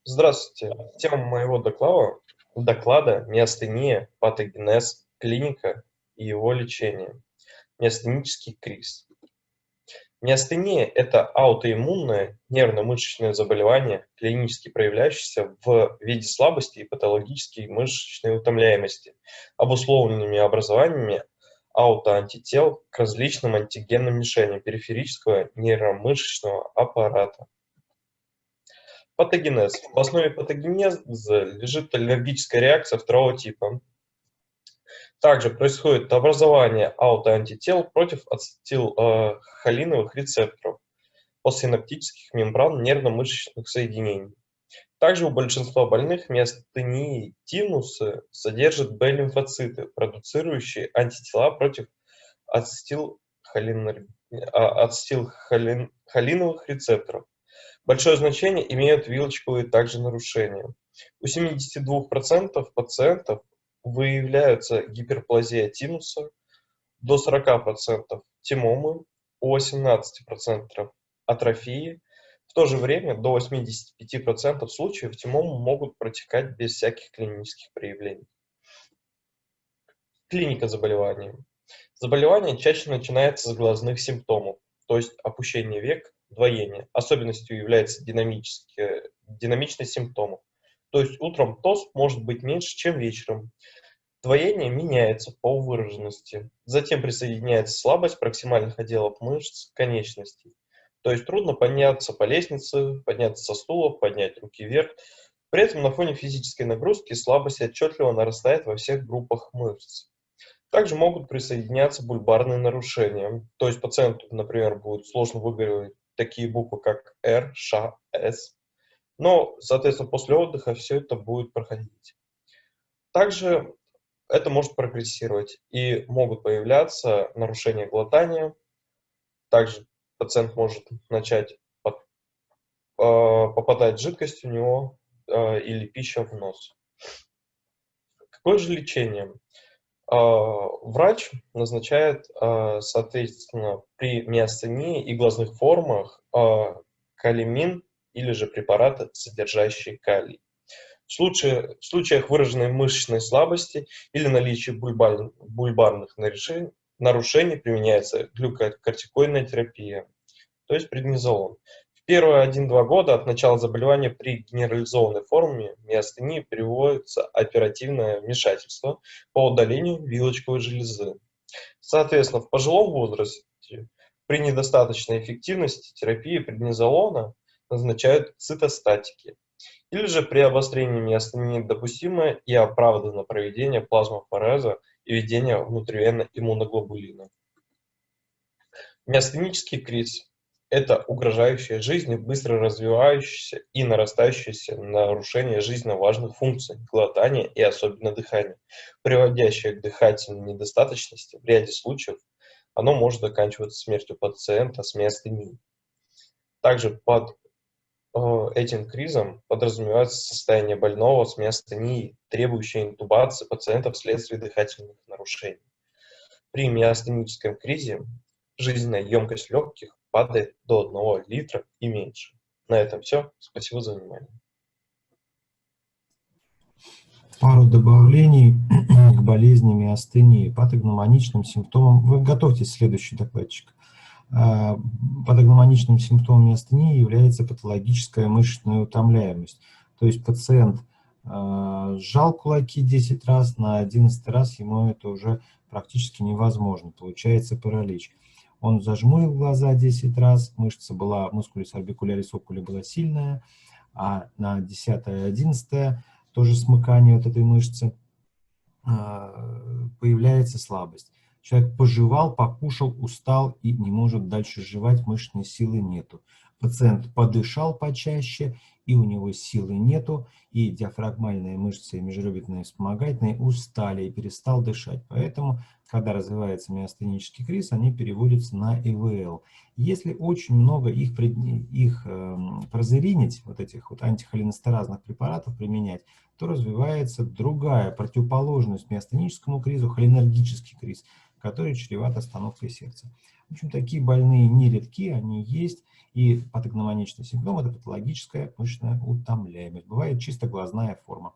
Здравствуйте. Тема моего доклада миостения, патогенез, клиника и его лечение. Миостенический криз. Миостения– это аутоиммунное нервно-мышечное заболевание, клинически проявляющееся в виде слабости и патологической мышечной утомляемости, обусловленными образованиями аутоантител к различным антигенным мишеням периферического нейромышечного аппарата. Патогенез. В основе патогенеза лежит аллергическая реакция второго типа. Также происходит образование аутоантител против ацетилхолиновых рецепторов постсинаптических мембран нервно-мышечных соединений. Также у большинства больных миостенией тимусы содержат Б-лимфоциты, продуцирующие антитела против ацетилхолиновых рецепторов. Большое значение имеют вилочковые также нарушения. У 72% пациентов выявляются гиперплазия тимуса, до 40% тимомы, у 18% атрофии. В то же время до 85% случаев тимомы могут протекать без всяких клинических проявлений. Клиника заболевания. Заболевание чаще начинается с глазных симптомов, то есть опущение век, двоение. Особенностью является динамичность симптомов. То есть утром тост может быть меньше, чем вечером. Двоение меняется по выраженности. Затем присоединяется слабость проксимальных отделов мышц конечностей. То есть трудно подняться по лестнице, подняться со стула, поднять руки вверх. При этом на фоне физической нагрузки слабость отчетливо нарастает во всех группах мышц. Также могут присоединяться бульбарные нарушения. То есть пациенту, например, будет сложно выговаривать такие буквы, как R, Ш, С. Но, соответственно, после отдыха все это будет проходить. Также это может прогрессировать и могут появляться нарушения глотания. Также пациент может начать попадать жидкость у него или пища в нос. Какое же лечение? Врач назначает, соответственно, при миостении и глазных формах калимин или же препараты, содержащие калий. В случаях выраженной мышечной слабости или наличия бульбарных нарушений применяется глюкокортикоидная терапия, то есть преднизолон. В первые 1-2 года от начала заболевания при генерализованной форме миостении приводится оперативное вмешательство по удалению вилочковой железы. Соответственно, в пожилом возрасте при недостаточной эффективности терапии преднизолона назначают цитостатики. Или же при обострении миостении допустимо и оправдано проведение плазмофореза и введение внутривенно иммуноглобулина. Миостенический криз – это угрожающее жизни, быстро развивающееся и нарастающееся нарушение жизненно важных функций глотания и особенно дыхания, приводящее к дыхательной недостаточности. В ряде случаев оно может заканчиваться смертью пациента с миостенией. Также под этим кризом подразумевается состояние больного с миостенией, требующее интубации пациента вследствие дыхательных нарушений. При миостеническом кризе жизненная емкость легких падает до 1 литра и меньше. На этом все. Спасибо за внимание. Пару добавлений к болезни миостении, патогномоничным симптомам. Вы готовьтесь, следующий докладчик. Патогномоничным симптомом миостении является патологическая мышечная утомляемость. То есть пациент сжал кулаки 10 раз, на 11 раз ему это уже практически невозможно, получается паралич. Он зажмурил глаза 10 раз, мышца была, мускулис орбикулярис окули была сильная, а на 10-11 тоже смыкание вот этой мышцы появляется слабость. Человек пожевал, покушал, устал и не может дальше жевать, мышечной силы нету. Пациент подышал почаще, и у него силы нету, и диафрагмальные мышцы и межреберные вспомогательные устали и перестал дышать. Поэтому, когда развивается миостенический криз, они переводятся на ИВЛ. Если очень много их прозеринить, вот этих вот антихолинестеразных препаратов применять, то развивается другая противоположность миостеническому кризу, холинергический криз. которое чревато остановкой сердца. В общем, такие больные нередки, они есть. И патогномоничный синдром – это патологическая мышечная утомляемость. Бывает чисто глазная форма.